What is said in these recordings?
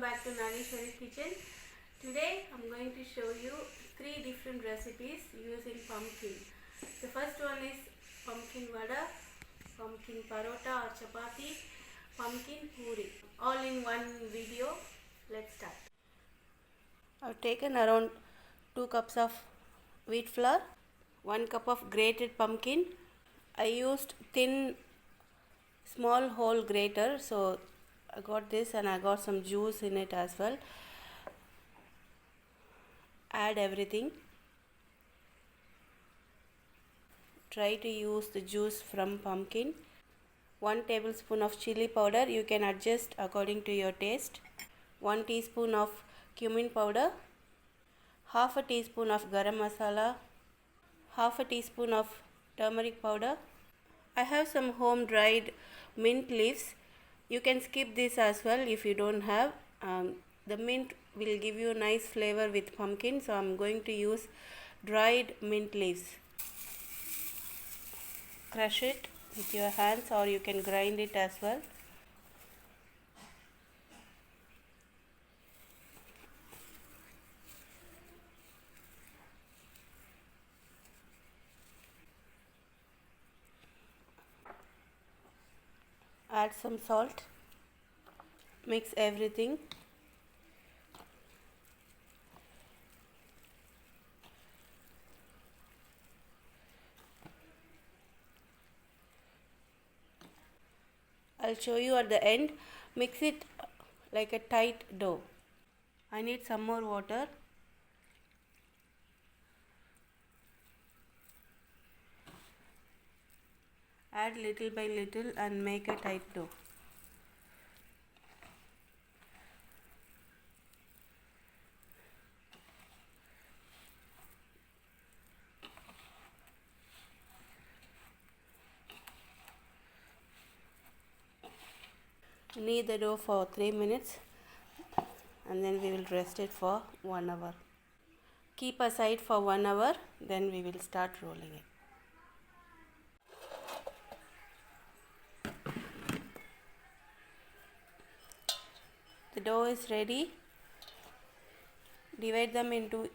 back to Nalishwari Kitchen. Today I'm going to show you 3 different recipes using pumpkin. The first one is pumpkin vada, pumpkin parota or chapati, pumpkin puri, all in one video. Let's start. I've taken around 2 cups of wheat flour, 1 cup of grated pumpkin. I used thin small hole grater, so I got this and I got some juice in it as well. Add everything. Try to use the juice from pumpkin. 1 tablespoon of chili powder, you can adjust according to your taste. 1 teaspoon of cumin powder, half a teaspoon of garam masala, half a teaspoon of turmeric powder. I have some home dried mint leaves. You can skip this as well if you don't have. The mint will give you a nice flavor with pumpkin, so I'm going to use dried mint leaves. Crush it with your hands or you can grind it as well. Add some salt. Mix everything. I'll show you at the end. Mix it like a tight dough. I need some more water. Add little by little and make a tight dough. Knead the dough for 3 minutes and then we will rest it for 1 hour. Keep aside for 1 hour, then we will start rolling it. The dough is ready. Divide them into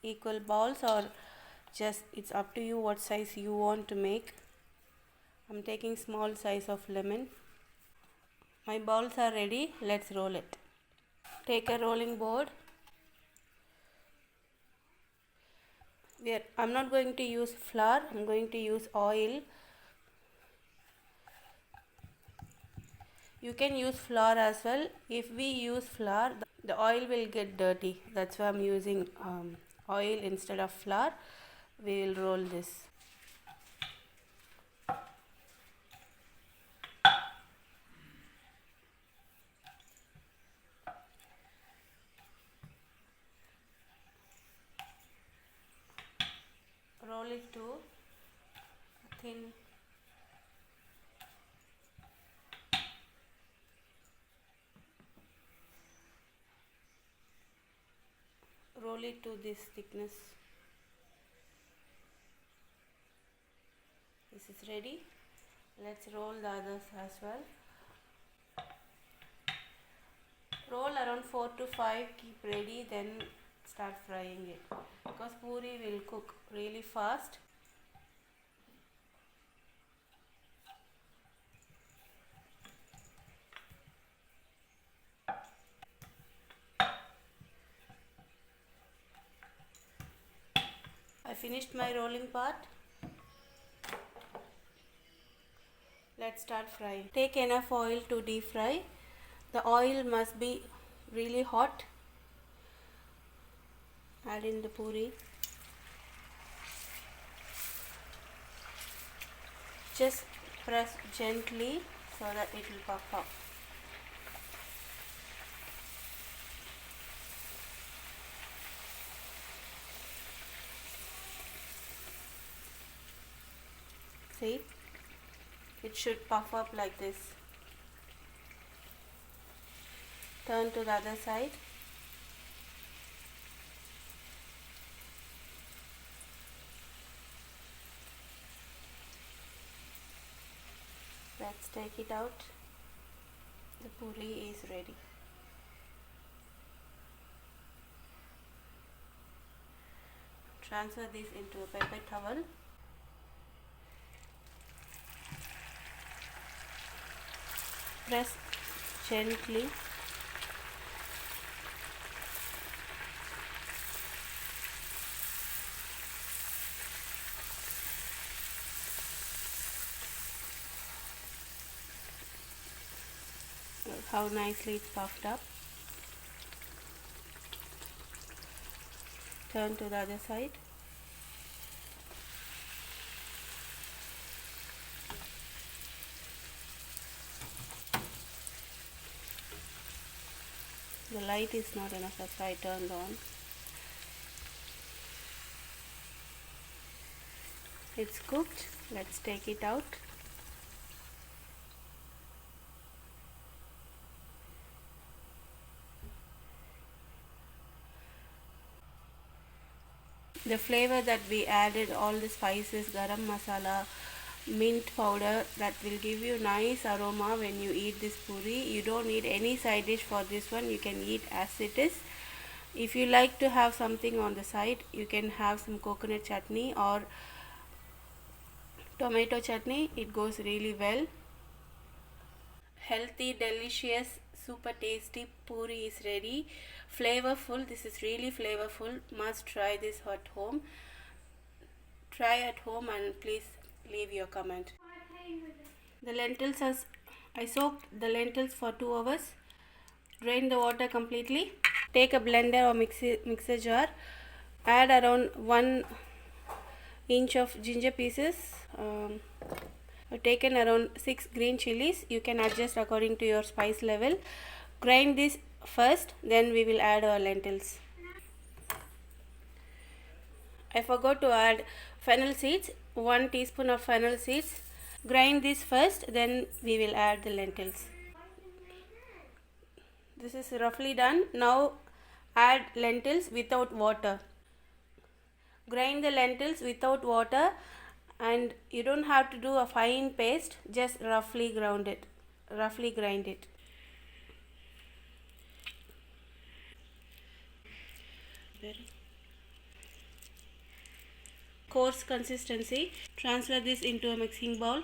equal balls or just it's up to you what size you want to make. I'm taking small size of lemon. My balls are ready. Let's roll it. Take a rolling board. I'm not going to use flour. I'm going to use oil. You can use flour as well. If we use flour, the oil will get dirty. That's why I'm using oil instead of flour. We will roll this. Roll it to thin. Roll it to this thickness. This is ready. Let's roll the others as well. Roll around 4 to 5, keep ready, then start frying it because puri will cook really fast. I finished my rolling part. Let's start frying. Take enough oil to deep fry. The oil must be really hot. Add in the puri. Just press gently so that it will puff up. See? It should puff up like this. Turn to the other side. Let's take it out. The puri is ready. transfer this into a paper towel. Press gently. How nicely it's puffed up. Turn to the other side. The light is not enough, that's why I turned on. It's cooked. Let's take it out. The flavor that we added, all the spices, garam masala, mint powder, that will give you nice aroma when you eat this puri. You don't need any side dish for this one. You can eat as it is. If you like to have something on the side, you can have some coconut chutney or tomato chutney. It goes really well. Healthy, delicious, super tasty puri is ready. Flavorful. This is really flavorful. Must try this at home. Try at home and please leave your comment. The lentils I soaked the lentils for 2 hours. Drain the water completely. Take a blender or mixer jar. Add around 1 inch of ginger pieces. I've taken around 6 green chilies. You can adjust according to your spice level. Grind this first, then we will add our lentils. I forgot to add fennel seeds, 1 teaspoon of fennel seeds. Grind this first, then we will add the lentils. This is roughly done. Now add lentils without water. Grind the lentils without water, and you don't have to do a fine paste, just roughly grind it. Coarse consistency. Transfer this into a mixing bowl.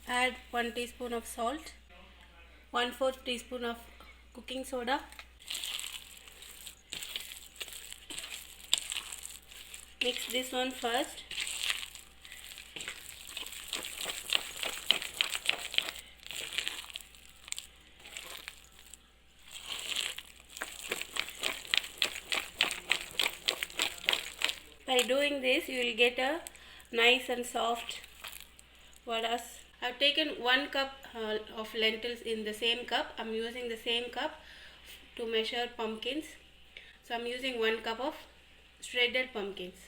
Add 1 teaspoon of salt, 1/4 teaspoon of cooking soda. Mix this one first. By doing this, you will get a nice and soft vadas. I've taken 1 cup of lentils in the same cup. I'm using the same cup to measure pumpkins. So I'm using 1 cup of shredded pumpkins.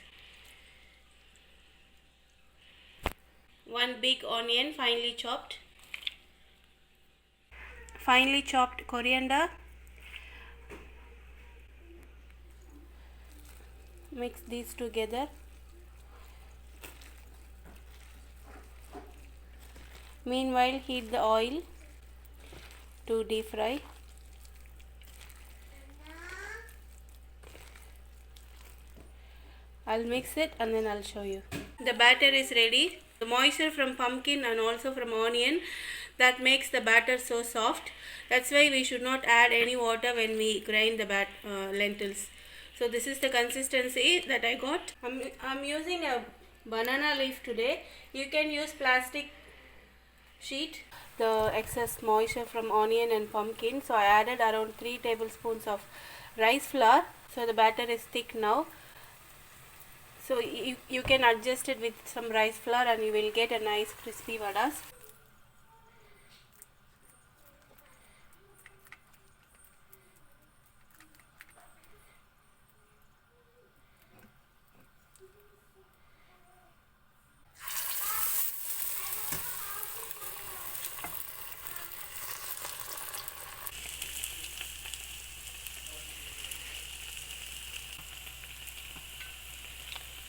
1 big onion, finely chopped. Finely chopped coriander. Mix these together. Meanwhile, heat the oil to deep fry. I'll mix it and then I'll show you. The batter is ready. The moisture from pumpkin and also from onion, that makes the batter so soft. That's why we should not add any water when we grind the lentils. So this is the consistency that I got. I'm using a banana leaf today. You can use plastic sheet. The excess moisture from onion and pumpkin, so I added around 3 tablespoons of rice flour. So the batter is thick now. So you can adjust it with some rice flour and you will get a nice crispy vadas.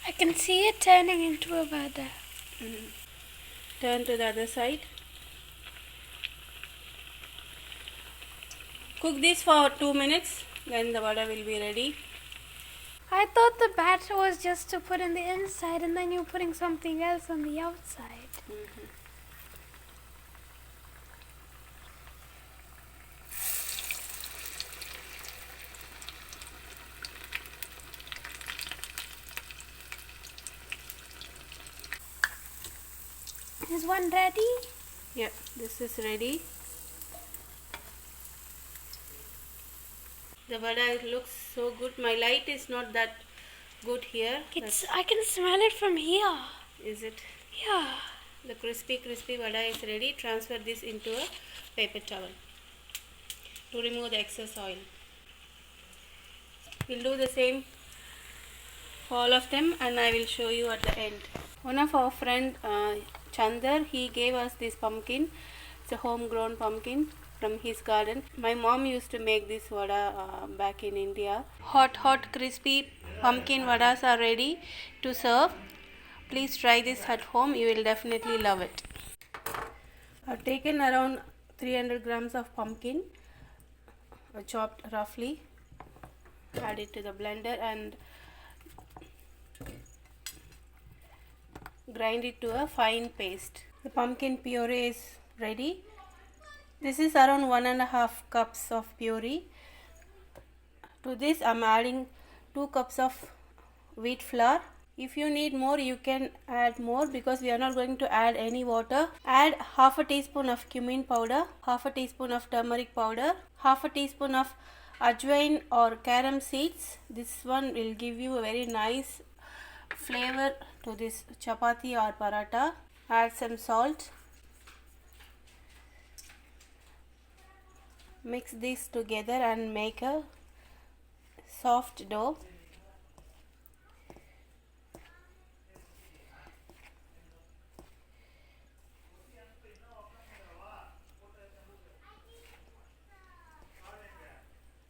I can see it turning into a vada. Turn to the other side. Cook this for 2 minutes, then the vada will be ready. I thought the batter was just to put in the inside and then you're putting something else on the outside. Mhm. Is one ready? Yeah, this is ready. The vada looks so good. My light is not that good here. I can smell it from here. Is it? Yeah. The crispy vada is ready. Transfer this into a paper towel to remove the excess oil. We'll do the same for all of them and I will show you at the end. One of our friend Chandar, he gave us this pumpkin. It's a homegrown pumpkin from his garden. My mom used to make this vada back in India. Hot crispy pumpkin vadas are ready to serve. Please try this at home. You will definitely love it. I've taken around 300 grams of pumpkin, chopped roughly. Add it to the blender and grind it to a fine paste. The pumpkin puree is ready. This is around 1.5 cups of puree. To this I am adding 2 cups of wheat flour. If you need more, you can add more because we are not going to add any water. Add half a teaspoon of cumin powder, half a teaspoon of turmeric powder, half a teaspoon of ajwain or carom seeds. This one will give you a very nice flavor to this chapati or paratha. Add some salt. Mix this together and make a soft dough.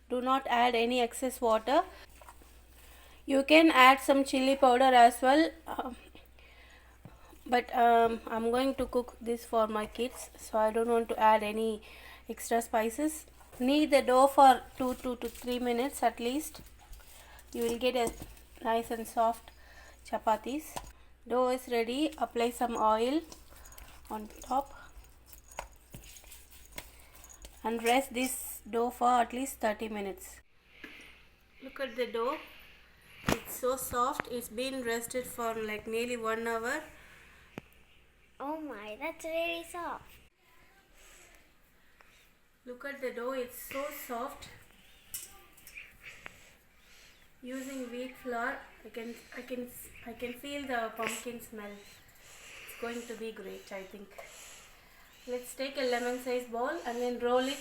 Do not add any excess water. You can add some chili powder as well, but I'm going to cook this for my kids, so I don't want to add any extra spices. Knead the dough for 2 to 3 minutes at least. You will get a nice and soft chapatis. Dough is ready. Apply some oil on top and rest this dough for at least 30 minutes. Look at the dough. It's so soft. It's been rested for like nearly 1 hour. Oh my, that's very soft. Look at the dough. It's so soft. Using wheat flour, I can feel the pumpkin smell. It's going to be great, I think. Let's take a lemon size ball and then roll it.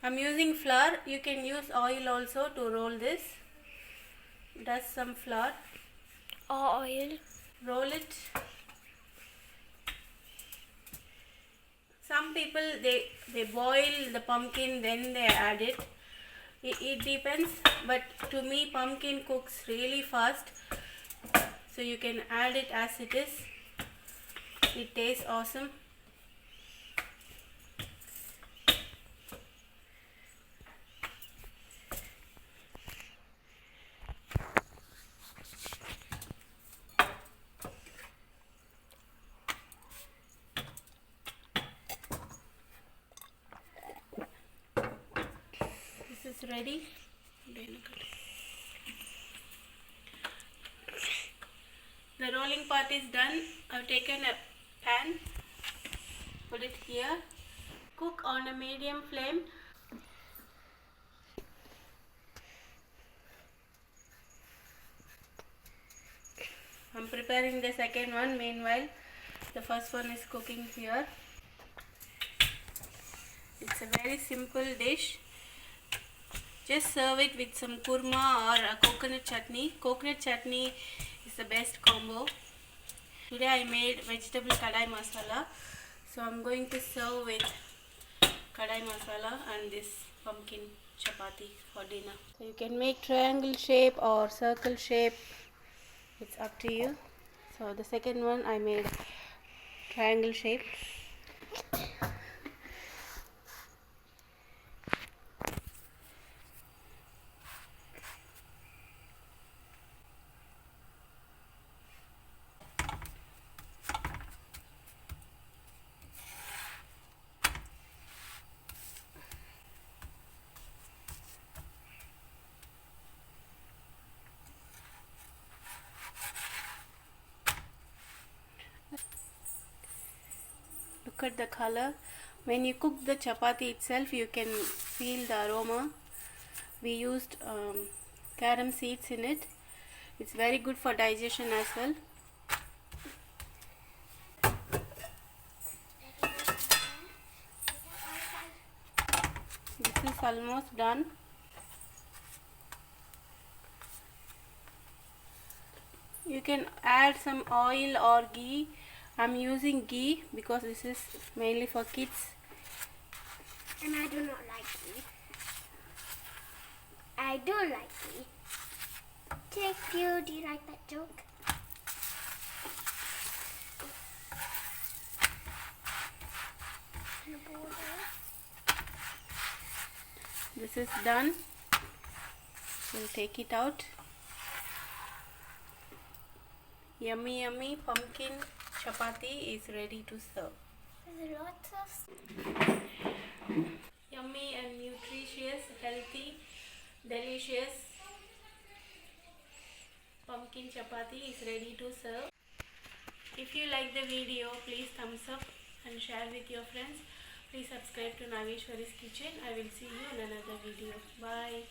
I'm using flour. You can use oil also to roll this. Dust some flour. Or oil. Roll it. Some people they boil the pumpkin then they add it. It depends, but to me pumpkin cooks really fast, so you can add it as it is. It tastes awesome. This is ready. The rolling part is done. I've taken a pan, put it here. Cook on a medium flame. I'm preparing the second one. Meanwhile, the first one is cooking here. It's a very simple dish. Just serve it with some kurma or a coconut chutney. Coconut chutney is the best combo. Today I made vegetable kadai masala. So I'm going to serve with kadai masala and this pumpkin chapati for dinner. So you can make triangle shape or circle shape. It's up to you. So the second one I made triangle shape. look at the color. When you cook the chapati itself, you can feel the aroma. We used carom seeds in it. It's very good for digestion as well. This is almost done. You can add some oil or ghee. I'm using ghee because this is mainly for kids. And I do not like ghee. I do like ghee. Thank you. Do you like that joke? This is done. We'll take it out. Yummy yummy pumpkin chapati is ready to serve. There's lots of... Yummy and nutritious, healthy, delicious pumpkin chapati is ready to serve. If you like the video, please thumbs up and share with your friends. Please subscribe to Nageshwari's Kitchen. I will see you in another video. Bye.